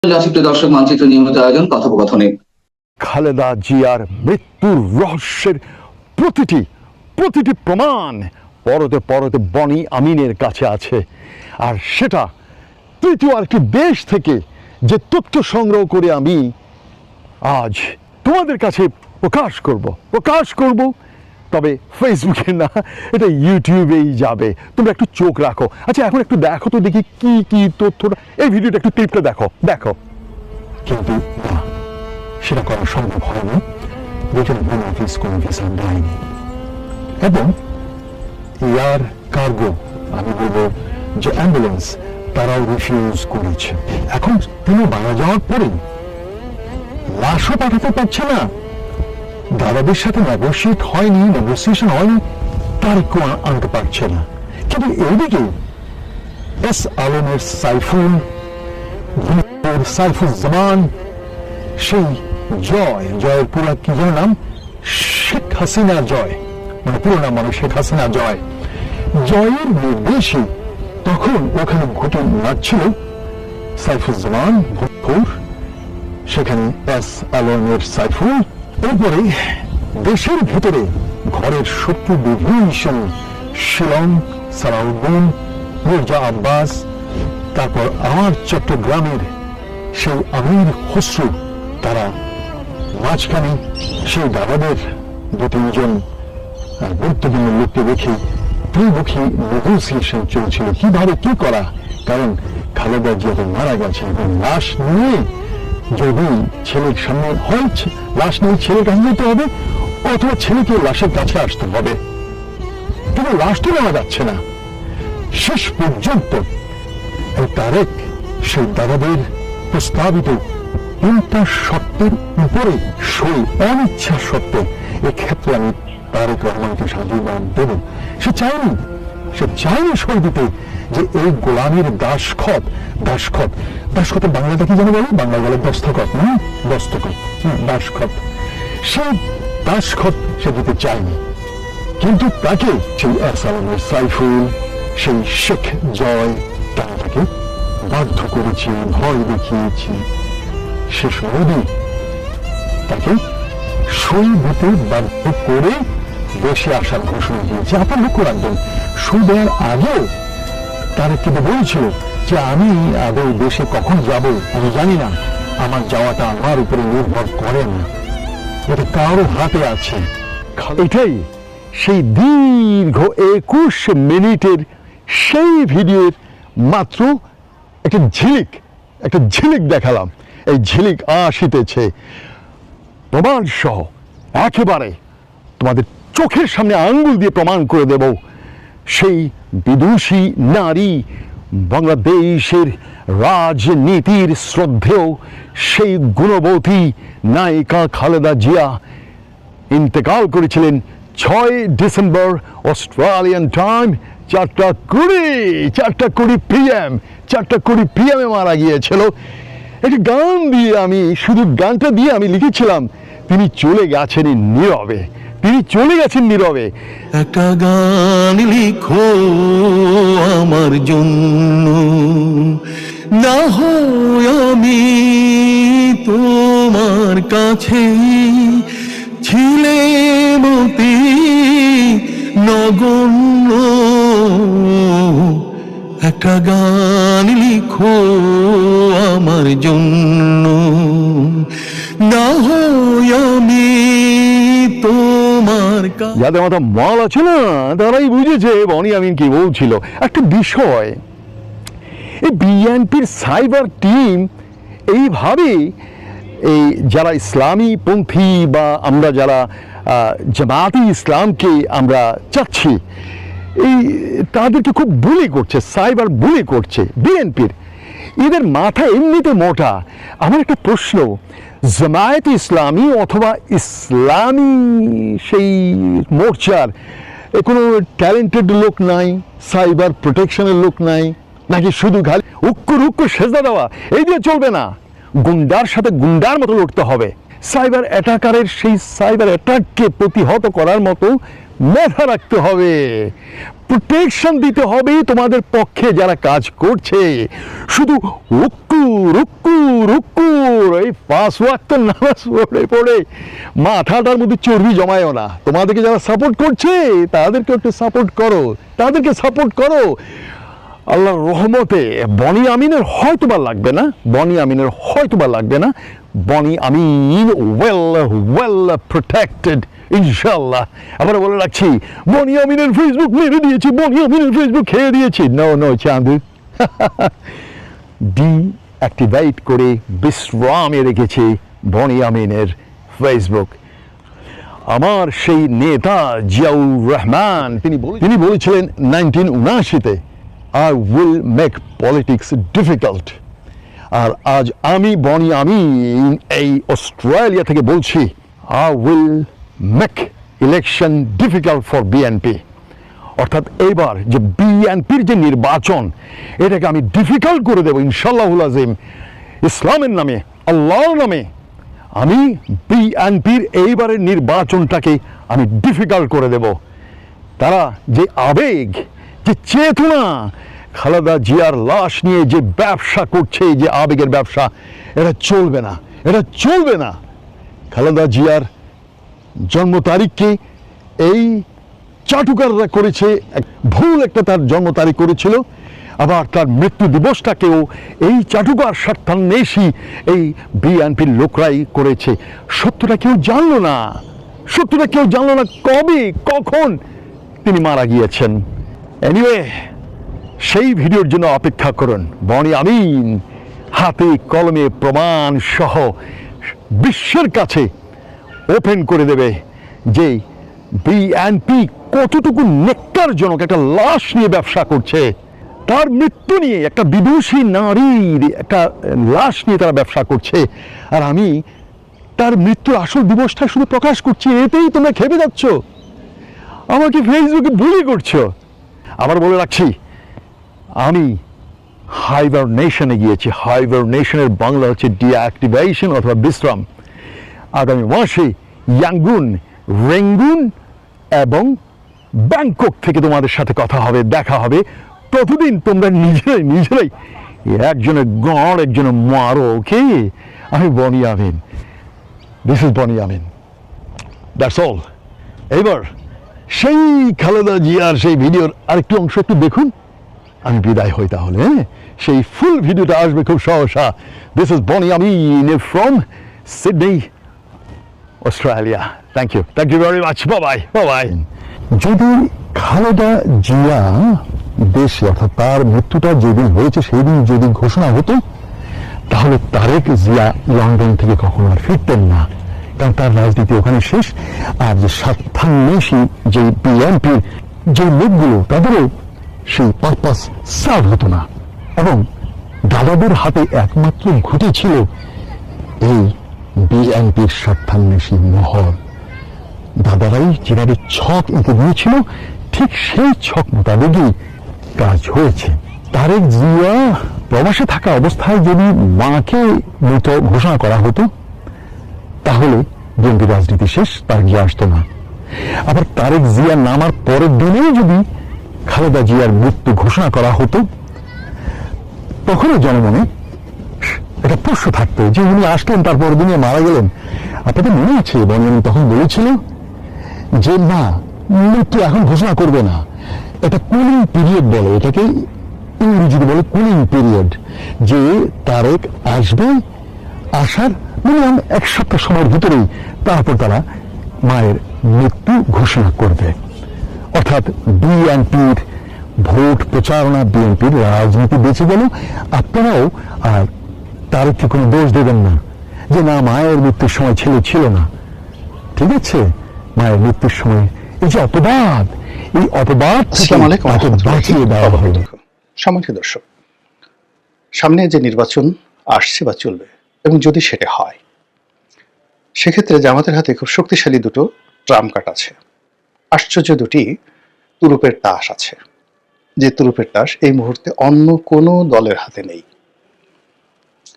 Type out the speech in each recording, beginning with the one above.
দর্শক মানচিত্র নিয়মিত আয়োজন কথোপকথনে খালেদা জিয়ার মৃত্যুর রহস্যের প্রতিটি প্রতিটি প্রমাণ পরতে পরতে বনি আমিনের কাছে আছে, আর সেটা তৃতীয় আরেকটি দেশ থেকে যে তথ্য সংগ্রহ করে আমি আজ তোমাদের কাছে প্রকাশ করব। তবে ফেসবুকে না, এটা ইউটিউবেই যাবে। তোমরা একটু চোখ রাখো। আচ্ছা, এখন একটু দেখো তো দেখি কি কি তথ্যটা। এই ভিডিওটা একটু ক্লিপটা দেখো। কিন্তু না, সেটা করা সম্ভব হয়নি। যেখানে হোম অফিস কোনো ভিসা দেয়নি এবং এয়ার কার্গো, আমি বলবো যে অ্যাম্বুলেন্স, তারাও রিফিউজ করেছে। এখন তিনি মারা যাওয়ার পরে লাশও পাঠাতে পারছে না। দাদাদের সাথে নেগোসিয়েশন হয়নি, তারিখও আনতে পারছে না। কিন্তু এদিকে এস আলমের সাইফুজ্জামান, সেই জয়ের পুরো কি যেন নাম, শেখ হাসিনা জয়, মানে পুরো নাম মানে শেখ হাসিনা জয়ের নির্দেশে তখন ওখানে ঘটে নাচছিল সাইফুজ্জামান ভোর, সেখানে এস আলমের সাইফুল। এরপরে দেশের ভেতরে ঘরের শত্রু বিভীষণ শিলং, সালাউদ্দিন, মির্জা আব্বাস, তারপর আমার চট্টগ্রামের সেই আমির খসরু, তারা মাঝখানে সেই দাদাদের দু তিনজন গুরুত্বপূর্ণ লোককে রেখে ত্রিমুখী নেগোসিয়েশন চলছিল কিভাবে কি করা। কারণ খালেদা জিয়া তো মারা গেছে এবং লাশ নিয়ে যদি ছেলের সামনে হয়, লাশ নিয়ে ছেলেকে আনতে হবে, অথবা ছেলেকে লাশের কাছে আসতে হবে, কিন্তু লাশ তো নেওয়া যাচ্ছে না। শেষ পর্যন্ত তারেক সেই দাদাদের প্রস্তাবিত 3টা শর্তের উপরে সই, অনিচ্ছা সত্ত্বে, এক্ষেত্রে আমি তারেক রহমানকে সাধুবাদ দেব। সে চায়নি সই দিতে, যে এই গোলামীর দাসখত বাংলাটা কি জানি বলে, বাংলায় বলে দস্তখত, দাসখত, সেই দাসখত সে দিতে চায়নি। কিন্তু তাকে সেই এস আলমের সাইফুল, সেই শেখ জয়, তাকে বাধ্য করেছে, ভয় দেখিয়েছে। শেষ অবধি তাকে সই দিতে বাধ্য করে দেশে আসার ঘোষণা দিয়েছে। আপনার লক্ষ্য রাখবেন, সই দেওয়ার আগেও তারা কিন্তু বলছিল যে আমি আদৌ দেশে কখন যাব আমি জানি না, আমার যাওয়াটা আমার উপরে নির্ভর করে না, এটা কারো হাতে আছে। এটাই সেই দীর্ঘ 21 মিনিটের সেই ভিডিওর মাত্র একটা ঝিলিক দেখালাম। এই ঝিলিক আসিতেছে প্রমাণ সহ, একেবারে তোমাদের চোখের সামনে আঙ্গুল দিয়ে প্রমাণ করে দেব। সেই বিদুষী নারী, বাংলাদেশের রাজনীতির শ্রদ্ধেয় সেই গুণবতী নায়িকা খালেদা জিয়া ইন্তেকাল করেছিলেন 6 ডিসেম্বর অস্ট্রেলিয়ান টাইম 4:20 PM মারা গিয়েছিল। একটি গান দিয়ে শুধু গানটা দিয়ে আমি লিখেছিলাম, তিনি চলে গেছেন নীরবে। একটা গান লিখো আমার জন্য, না হয় আমি তোমার কাছে ছিলে মতি নগণ্য। একটা গান লিখো আমার জন্য, না হয় আমি তোমার। যাদের মাথা মাল আছে না, তারাই বুঝেছে বনি আমিন কি বলছিল। একটা বিষয়, এই বিএনপির সাইবার টিম এইভাবে এই যারা ইসলামী পন্থী বা আমরা যারা জামায়াতে ইসলামকে আমরা চাচ্ছি, এই তাদেরকে খুব বুলি করছে, সাইবার বুলি করছে বিএনপির। এদের মাথা এমনিতে মোটা। আমার একটা প্রশ্ন, জামায়াতে ইসলামী অথবা ইসলামী সেই মোর্চার কোনো ট্যালেন্টেড লোক নাই, সাইবার প্রোটেকশনের লোক নাই, নাকি শুধু খালি উক্কু সেজদা দেওয়া এই দিয়ে চলবে না? গুন্ডার সাথে গুন্ডার মতো লড়তে হবে। সাইবার অ্যাটাকারের সেই সাইবার অ্যাটাককে প্রতিহত করার মতো মেধা রাখতে হবে, প্রোটেকশন দিতে হবে তোমাদের পক্ষে যারা কাজ করছে। শুধু রুক্কু রুক্কু রুক্কু এই 5 ওয়াক্ত নামাজ পড়ে পড়ে মাথাটার মধ্যে চর্বি জমায়ও না। তোমাদেরকে যারা সাপোর্ট করছে তাদেরকে একটু সাপোর্ট করো, তাদেরকে সাপোর্ট করো। আল্লাহর রহমতে বনি আমিনের হয়তোবা লাগবে না, বনি আমিনের হয়তোবা লাগবে না। বনি আমিন ওয়েল প্রোটেক্টেড ইনশাআল্লাহ। আবার বলে রাখছি, বনি আমিনের ফেসবুক মেরে দিয়েছি, বনি আমিনের ফেসবুক খেয়ে দিয়েছি। নো চাঁদু, ডিঅ্যাক্টিভেট করে বিশ্রামে রেখেছি বনি আমিনের ফেসবুক। আমার সেই নেতা জিয়াউর রহমান তিনি বলেছিলেন 1979-তে, I will make politics difficult। আর আজ আমি বনি আমিন এই অস্ট্রেলিয়া থেকে বলছি, I will make election difficult for BNP। অর্থাৎ এইবার যে বিএনপির যে নির্বাচন, এটাকে আমি ডিফিকাল্ট করে দেবো ইনশাআল্লাহুল আজিম। ইসলামের নামে, আল্লাহর নামে আমি বিএনপির এইবারের নির্বাচনটাকে আমি ডিফিকাল্ট করে দেব। তারা যে আবেগ, যে চেতনা, খালেদা জিয়ার লাশ নিয়ে যে ব্যবসা করছে, যে আবেগের ব্যবসা, এটা চলবে না, এটা চলবে না। খালেদা জিয়ার জন্ম তারিখকে এই চাটুকাররা করেছে, ভুল একটা তার জন্ম তারিখ করেছিল। আবার তার মৃত্যু দিবসটাকেও এই চাটুকার স্বার্থান্বেষী এই বিএনপির লোকরাই করেছে। সত্যটা কেউ জানলো না, সত্যটা কেউ জানলো না কবে কখন তিনি মারা গিয়েছেন। এনিওয়ে, সেই ভিডিওর জন্য অপেক্ষা করুন। বনি আমিন হাতে কলমে প্রমাণ সহ বিশ্বের কাছে ওপেন করে দেবে যে বিএনপি কতটুকু নেককারজনক একটা লাশ নিয়ে ব্যবসা করছে। তার মৃত্যু নিয়ে, একটা বিদুষী নারীর একটা লাশ নিয়ে তারা ব্যবসা করছে। আর আমি তার মৃত্যুর আসল দিবসটা শুধু প্রকাশ করছি, এতেই তোমরা খেপে যাচ্ছ, আমাকে ফেসবুকে বুলি করছো। আবার বলে রাখছি, আমি হাইবারনেশনে গিয়েছি। হাইবারনেশনের বাংলা হচ্ছে ডিঅ্যাক্টিভেশন অথবা বিশ্রাম। আগামী মাসে ইয়াঙ্গুন, রেঙ্গুন এবং ব্যাংকক থেকে তোমাদের সাথে কথা হবে, দেখা হবে। ততদিন তোমরা নিজেরাই একজনের গড় একজনের মারো। ওকে, আমি Boni Amin, this is Boni Amin, that's all. এবার সেই খালেদা জিয়ার সেই ভিডিওর আরেকটি অংশ একটু দেখুন, আমি বিদায় হই তাহলে। হ্যাঁ, সেই ফুল ভিডিওটা আসবে খুব সহসা। This is Boni Amin from Sydney, Australia. Thank you very much. Bye bye. যদি খালেদা জিয়া দেশে, অর্থাৎ তার মৃত্যুটা যেদিন হয়েছে সেই দিন যদি ঘোষণা হতো, তাহলে তারেক জিয়া লন্ডন থেকে কখনো আর ফিরতেন না, কারণ তার রাজনীতি ওখানে শেষ। আর যে স্বার্থান্বেষী যে বিএনপির যে লোকগুলো, তাদেরও সেই পারপাস সার্ভ হতো না। এবং দাদাদের হাতে একমাত্র ঘুঁটি ছিল এই বিএনপির স্বার্থান্বেষী মহল। দাদারাই যেভাবে ছক এঁকে দিয়েছিল, ঠিক সেই ছক মোতাবেকই কাজ হয়েছে। তারেক জিয়া প্রবাসে থাকা অবস্থায় যদি মাকে মৃত ঘোষণা করা হতো, তাহলে বিএনপি রাজনীতি শেষ, তার গিয়ে আসতো না। আবার তারেক জিয়া নামার পরের দিনেই যদি খালেদা জিয়ার মৃত্যু ঘোষণা করা হতো, তখনও জনমনে একটা প্রশ্ন থাকতো যে উনি আসলেন, তারপর দিনে মারা গেলেন। আপনাদের মনে আছে বনি আমিন তখন বলেছিল যে না, মৃত্যু এখন ঘোষণা করবে না, এটা কুলিং পিরিয়ড বলে, এটাকে ইংরেজিতে বলে কুলিং পিরিয়ড। যে তারেক আসবে, আসার মিনিমাম 1 সপ্তাহ সময়ের ভিতরেই তারপর তারা মায়ের মৃত্যু ঘোষণা করবে। অর্থাৎ বিএনপির ভোট প্রচারণা, বিএনপির রাজনীতি বেঁচে গেল। আপনারাও আর তারেককে কোনো দোষ দেবেন না যে না, মায়ের মৃত্যুর সময় ছেলে ছিল না। ঠিক আছে, মায়ের মৃত্যুর সময় এই যে অপবাদ, এই অপবাদ বাঁচিয়ে দেওয়া হলো। সম্মানিত দর্শক, সামনে যে নির্বাচন আসছে বা চলবে, এবং যদি সেটা হয়, সেক্ষেত্রে জামাতের হাতে খুব শক্তিশালী দুটো ট্রাম্প কার্ড আছে। আশ্চর্য দুটি তুরুপের তাস আছে, যে তুরুপের তাস এই মুহূর্তে অন্য কোনো দলের হাতে নেই।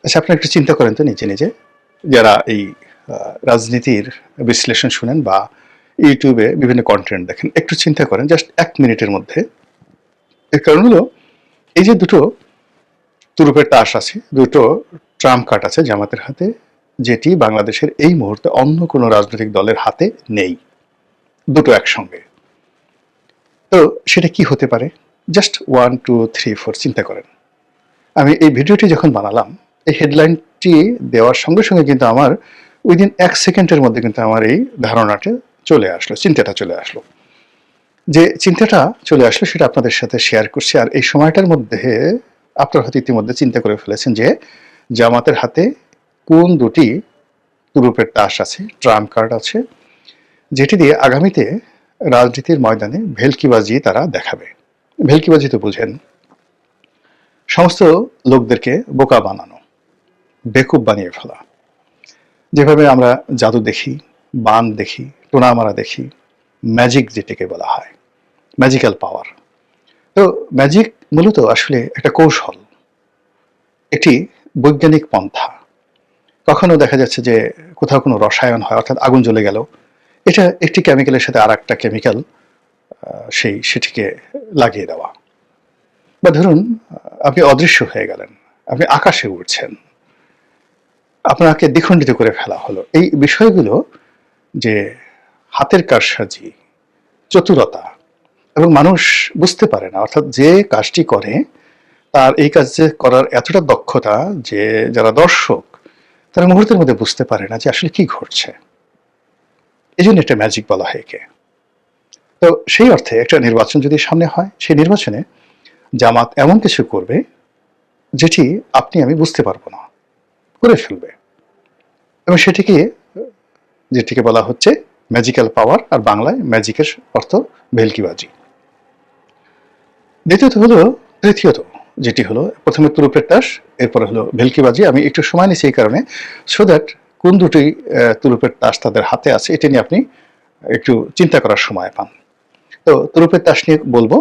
আচ্ছা, আপনারা একটু চিন্তা করেন তো নিজে নিজে, যারা এই রাজনীতির বিশ্লেষণ শুনেন বা ইউটিউবে বিভিন্ন কন্টেন্ট দেখেন, একটু চিন্তা করেন জাস্ট 1 মিনিটের মধ্যে এর কারণ হলো এই যে দুটো তুরুপের তাস আছে, দুটো ট্রাম্প কার্ড আছে জামাতের হাতে, যেটি বাংলাদেশের এই মুহূর্তে অন্য কোনো রাজনৈতিক দলের হাতে নেই, দুটো একসঙ্গে। তো সেটা কি হতে পারে? জাস্ট 1 2 3 4 চিন্তা করেন। আমি এই ভিডিওটি যখন বানালাম, এই হেডলাইনটি দেওয়ার সঙ্গে সঙ্গে কিন্তু আমার উইদিন 1 সেকেন্ডের মধ্যে কিন্তু আমার এই ধারণাটা চলে আসলো, চিন্তাটা চলে আসলো। যে চিন্তাটা চলে আসলো সেটা আপনাদের সাথে শেয়ার করছি। আর এই সময়টার মধ্যে আপনারা হয়তো ইতিমধ্যে চিন্তা করে ফেলেছেন যে জামাতের হাতে কোন দুটি তুরুপের তাস আছে, ট্রাম্প কার্ড আছে, যেটি দিয়ে আগামীতে রাজনীতির ময়দানে ভেলকিবাজি তারা দেখাবে। ভেলকিবাজি তো বুঝেন, সমস্ত লোকদেরকে বোকা বানানো, বেকুব বানিয়ে ফেলা। যেভাবে আমরা জাদু দেখি, বান দেখি, টোনামারা দেখি, ম্যাজিক যেটাকে বলা হয়, ম্যাজিক্যাল পাওয়ার। তো ম্যাজিক মূলত আসলে একটা কৌশল, একটি বৈজ্ঞানিক পন্থা। কখনো দেখা যাচ্ছে যে কোথাও কোনো রসায়ন হয়, অর্থাৎ আগুন জ্বলে গেল, এটা একটি কেমিক্যালের সাথে আর একটা কেমিক্যাল সেটিকে লাগিয়ে দেওয়া। বা ধরুন আপনি অদৃশ্য হয়ে গেলেন, আপনি আকাশে উড়ছেন, আপনাকে দ্বিখণ্ডিত করে ফেলা হলো। এই বিষয়গুলো যে হাতের কারসাজি, চতুরতা, এবং মানুষ বুঝতে পারে না, অর্থাৎ যে কাজটি করে তার এই কাজ করার এতটা দক্ষতা যে যারা দর্শক তারা মুহূর্তের মধ্যে বুঝতে পারে না যে আসলে কি ঘটছে। এই জন্য একটা ম্যাজিক বলা হয় একে। তো সেই অর্থে একটা নির্বাচন যদি সামনে হয়, সেই নির্বাচনে জামাত এমন কিছু করবে যেটি আপনি আমি বুঝতে পারবো না, করে ফেলবে, এবং যেটিকে বলা হচ্ছে ম্যাজিক্যাল পাওয়ার, আর বাংলায় ম্যাজিকের অর্থ ভেলকিবাজি। তৃতীয়ত যেটি হলো, প্রথমে তুরুপের তাস, এরপরে হলো ভেলকিবাজি। আমি একটু সময় নিচ্ছি এই কারণে, সো দ্যাট কোন দুটি তুরুপের তাস তাদের হাতে আছে এটা নিয়ে আপনি একটু চিন্তা করার সময় পান। তো তুরুপের তাস নিয়ে বলবো,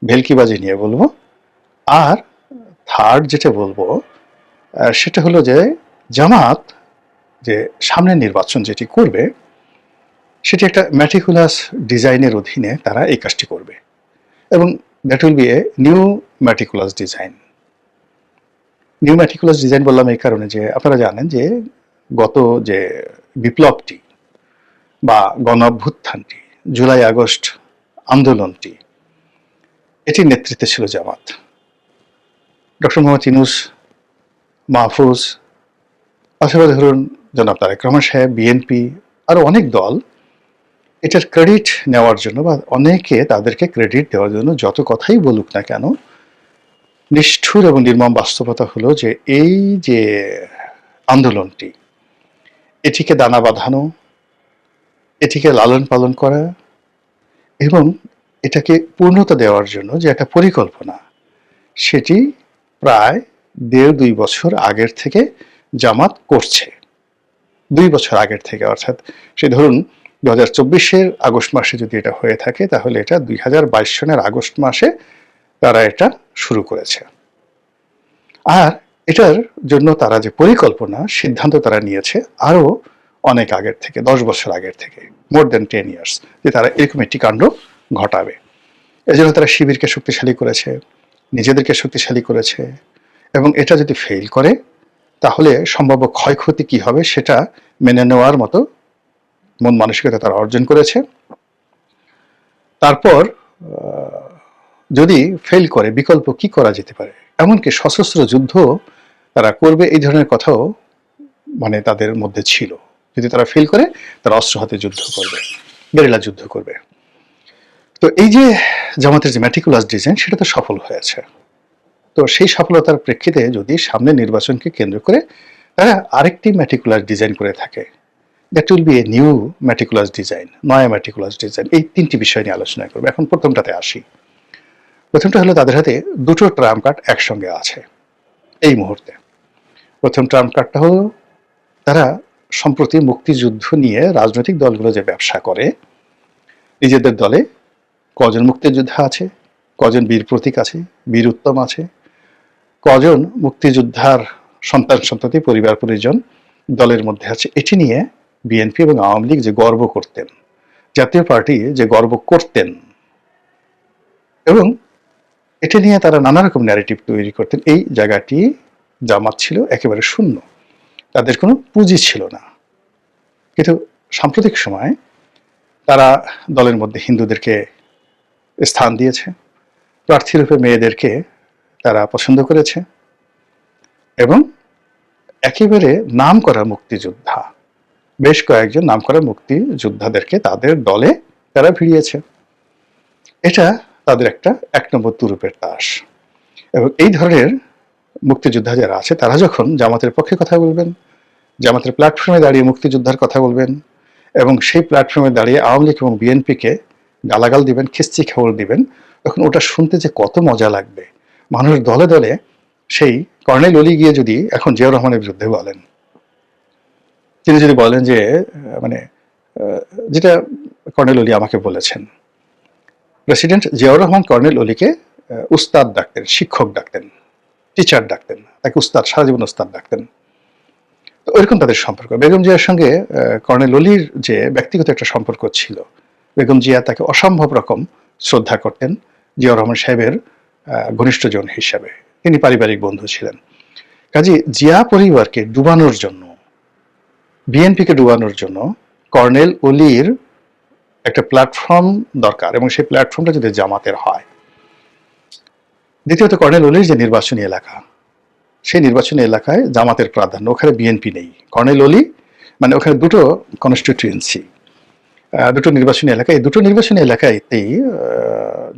ভেলকিবাজি নিয়ে বলবো, আর থার্ড যেটা বলবো সেটা হলো যে জামাত যে সামনের নির্বাচন যেটি করবে সেটি একটা ম্যাটিকুলাস ডিজাইনের অধীনে তারা এই কাজটি করবে, এবং that will B a new meticulous design. New meticulous design বললাম এই কারণে যে আপনারা জানেন যে গত যে বিপ্লবটি বা গণ অভ্যুত্থানটি, জুলাই আগস্ট আন্দোলনটি, এটির নেতৃত্বে ছিল জামাত। ডক্টর মোহাম্মদ ইউনূস, মাহফুজ, অথবা ধরুন জনাব তারেক রহমান সাহেব, বিএনপি, আরো অনেক দল এটার ক্রেডিট নেওয়ার জন্য বা অনেকে তাদেরকে ক্রেডিট দেওয়ার জন্য যত কথাই বলুক না কেন, নিষ্ঠুর এবং নির্মম বাস্তবতা হলো যে এই যে আন্দোলনটি, এটিকে দানা বাঁধানো, এটিকে লালন পালন করা এবং এটাকে পূর্ণতা দেওয়ার জন্য যে একটা পরিকল্পনা, সেটি প্রায় 1.5-2 বছর আগের থেকে জামাত করছে। 2 বছর আগের থেকে, অর্থাৎ সে ধরুন 2024-এর আগস্ট মাসে যদি এটা হয়ে থাকে, তাহলে এটা 2022 সনের আগস্ট মাসে তারা এটা শুরু করেছে। আর এটার জন্য তারা যে পরিকল্পনা, সিদ্ধান্ত তারা নিয়েছে আরো অনেক আগের থেকে, 10 বছর আগের থেকে, মোর দেন 10 ইয়ার্স, যে তারা এরকম একটি কাণ্ড ঘটাবে। এজন্য তারা শিবিরকে শক্তিশালী করেছে, নিজেদেরকে শক্তিশালী করেছে, এবং এটা যদি ফেল করে তাহলে সম্ভাব্য ক্ষয়ক্ষতি কি হবে সেটা মেনে নেওয়ার মতো মন মানসিকতা তারা অর্জন করেছে। তারপর যদি ফেল করে বিকল্প কি করা যেতে পারে, এমনকি সশস্ত্র যুদ্ধ তারা করবে, এই ধরনের কথাও মানে তাদের মধ্যে ছিল। যদি তারা ফেল করে তারা অস্ত্র হাতে যুদ্ধ করবে, গেরিলা যুদ্ধ করবে। তো এই যে জামাতের যে ম্যাটিকুলাস ডিজাইন, সেটা তো সফল হয়েছে। তো সেই সফলতার প্রেক্ষিতে যদি সামনে নির্বাচনকে কেন্দ্র করে তারা আরেকটি ম্যাটিকুলাস ডিজাইন করে থাকে, that will B a new meticulous design, নয়া ম্যাটিকুলাস ডিজাইন। এই তিনটি বিষয় নিয়ে আলোচনা করবো। এখন প্রথমটাতে আসি। প্রথমটা হলো তাদের হাতে দুটো ট্রাম্প কার্ড একসঙ্গে আছে এই মুহূর্তে। প্রথম ট্রাম্প কার্ডটা হলো তারা সম্প্রতি মুক্তিযুদ্ধ নিয়ে রাজনৈতিক দলগুলো যে ব্যবসা করে, নিজেদের দলে কজন মুক্তিযোদ্ধা আছে, কজন বীর প্রতীক আছে, বীর উত্তম আছে, কজন মুক্তিযোদ্ধার সন্তান সন্ততি পরিবার পরিজন দলের মধ্যে আছে, এটি নিয়ে বিএনপি এবং আওয়ামী লীগ যে গর্ব করতেন, জাতীয় পার্টি যে গর্ব করতেন, এবং এটা নিয়ে তারা নানা রকম ন্যারেটিভ তৈরি করতেন। এই জায়গাটি জামাত ছিল একেবারে শূন্য, তাদের কোনো পুঁজি ছিল না। কিন্তু সাম্প্রতিক সময়ে তারা দলের মধ্যে হিন্দুদেরকে স্থান দিয়েছে, প্রার্থীরূপে মেয়েদেরকে তারা পছন্দ করেছে, এবং একেবারে নামকরা মুক্তিযোদ্ধা, বেশ কয়েকজন নামকরা মুক্তিযোদ্ধাদেরকে তাদের দলে তারা ভিড়িয়েছে। এটা তাদের একটা 1 নম্বর তুরুপের তাস। এবং এই ধরনের মুক্তিযোদ্ধা যারা আছে তারা যখন জামাতের পক্ষে কথা বলবেন, জামাতের প্ল্যাটফর্মে দাঁড়িয়ে মুক্তিযোদ্ধার কথা বলবেন, এবং সেই প্ল্যাটফর্মে দাঁড়িয়ে আওয়ামী লীগ এবং বিএনপিকে গালাগাল দিবেন, খিস্তি খবর দিবেন, তখন ওটা শুনতে যে কত মজা লাগবে। মানুষ দলে দলে সেই কর্নেল অলি গিয়ে যদি এখন জিয়াউর রহমানের বিরুদ্ধে বলেন, তিনি যদি বলেন যে মানে যেটা কর্নেল অলি আমাকে বলেছেন, প্রেসিডেন্ট জিয়াউর রহমান কর্নেল অলিকে উস্তাদ ডাকতেন, শিক্ষক ডাকতেন, টিচার ডাকতেন, তাকে উস্তাদ, সারা জীবন উস্তাদ ডাকতেন। তো ওইরকম তাদের সম্পর্ক। বেগম জিয়ার সঙ্গে কর্নেল অলির যে ব্যক্তিগত একটা সম্পর্ক ছিল, বেগম জিয়া তাকে অসম্ভব রকম শ্রদ্ধা করতেন জিয়াউর রহমান সাহেবের ঘনিষ্ঠজন হিসাবে। তিনি পারিবারিক বন্ধু ছিলেন। কাজে জিয়া পরিবারকে ডুবানোর জন্য, বিএনপিকে ডুবানোর জন্য কর্নেল অলির একটা প্ল্যাটফর্ম দরকার, এবং সেই প্ল্যাটফর্মটা যদি জামাতের হয়। দ্বিতীয়ত, কর্নেল অলির যে নির্বাচনী এলাকা, সেই নির্বাচনী এলাকায় জামাতের প্রাধান্য, ওখানে বিএনপি নেই। কর্নেল অলি মানে ওখানে দুটো কনস্টিটিউয়েন্সি, দুটো নির্বাচনী এলাকা, এই দুটো নির্বাচনী এলাকাতেই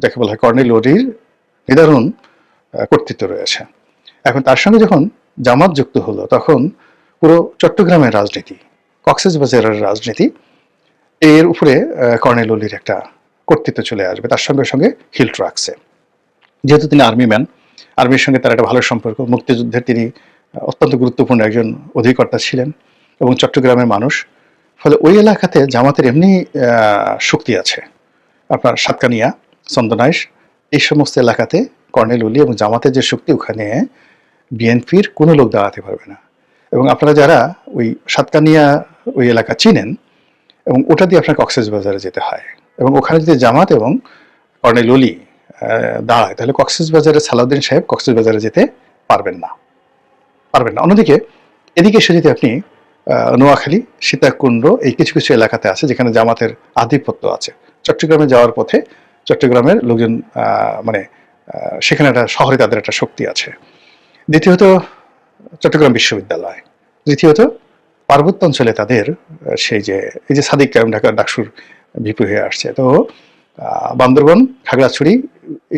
যাকে বলা হয় কর্নেল অলির নিদারুণ কর্তৃত্ব রয়েছে। এখন তার সঙ্গে যখন জামাত যুক্ত হলো, তখন পুরো চট্টগ্রামের রাজনীতি, কক্সবাজারের রাজনীতি, এর উপরে কর্নেল অলির একটা কর্তৃত্ব চলে আসবে। তার সঙ্গে সঙ্গে হিল ট্রাকসে, যেহেতু তিনি আর্মি ম্যান, আর্মির সঙ্গে তার একটা ভালো সম্পর্ক, মুক্তিযুদ্ধের তিনি অত্যন্ত গুরুত্বপূর্ণ একজন অধিকর্তা ছিলেন, এবং চট্টগ্রামের মানুষ। ফলে ওই এলাকাতে জামাতের এমনি শক্তি আছে। আপনার সাতকানিয়া, চন্দনাইশ, এই সমস্ত এলাকাতে কর্নেল অলি এবং জামাতের যে শক্তি, ওখানে বিএনপির কোনো লোক দাঁড়াতে পারবে না। এবং আপনারা যারা ওই সাতকানিয়া ওই এলাকা চিনেন, এবং ওটা দিয়ে আপনার কক্সবাজারে যেতে হয়, এবং ওখানে যদি জামাত এবং কর্নেল অলি দাঁড়ায়, তাহলে কক্সবাজারের সালাউদ্দিন সাহেব কক্সবাজারে যেতে পারবেন না। অন্যদিকে এদিকে এসে যদি আপনি নোয়াখালী, সীতাকুণ্ড, এই কিছু কিছু এলাকাতে আছে যেখানে জামাতের আধিপত্য আছে। চট্টগ্রামে যাওয়ার পথে চট্টগ্রামের লোকজন মানে সেখানে একটা শহরে তাদের একটা শক্তি আছে। দ্বিতীয়ত, চট্টগ্রাম বিশ্ববিদ্যালয়। তৃতীয়ত, পার্বত্য অঞ্চলে তাদের সেই যে এই যে সাদিক কায়েম ঢাকা ডাকসুর ভিপি হয়ে আসছে। তো বান্দরবন, খাগড়াছড়ি,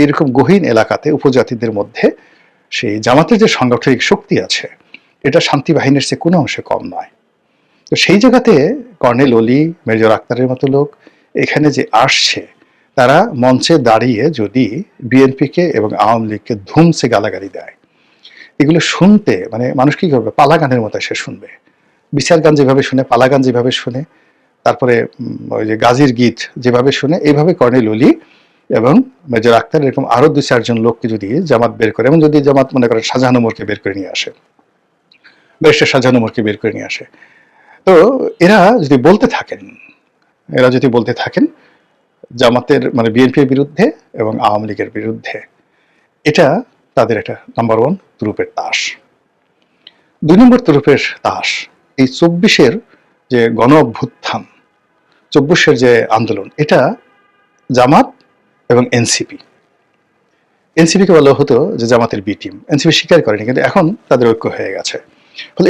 এইরকম গহীন এলাকাতে উপজাতিদের মধ্যে সেই জামাতের যে সাংগঠনিক শক্তি আছে, এটা শান্তি বাহিনীর চেয়ে কোনো অংশে কম নয়। তো সেই জায়গাতে কর্নেল অলি, মেজর আক্তারের মতো লোক এখানে যে আসছে, তারা মঞ্চে দাঁড়িয়ে যদি বিএনপিকে এবং আওয়ামী লীগকে ধুমসে গালাগালি দেয়, এগুলো শুনতে মানে মানুষ কি করবে, পালা গানের মতো সে শুনবে। বিচার গান যেভাবে শুনে, পালা গান যেভাবে শুনে, তারপরে ওই যে গাজীর গীত যেভাবে শুনে, এইভাবে কর্নেল অলি এবং মেজর আক্তার এরকম আরো 2-4 জন লোককে যদি জামাত বের করে, এবং যদি জামাত মনে করেন শাহজাহান ওমরকে বের করে নিয়ে আসে, ব্যারিস্টার শাহজাহান ওমরকে বের করে নিয়ে আসে, তো এরা যদি বলতে থাকেন জামাতের মানে বিএনপির বিরুদ্ধে এবং আওয়ামী লীগের বিরুদ্ধে, এটা তাদের একটা নাম্বার 1 তুরুপের তাস। 2 নম্বর তুরুপের তাস, এই 24-এর যে গণ অভ্যুত্থান, 24-এর যে আন্দোলন, এটা জামাত এবং এনসিপিকে বলা হতো যে জামাতের বি টিম। এনসিপি স্বীকার করেনি, কিন্তু এখন তাদের ঐক্য হয়ে গেছে। ফলে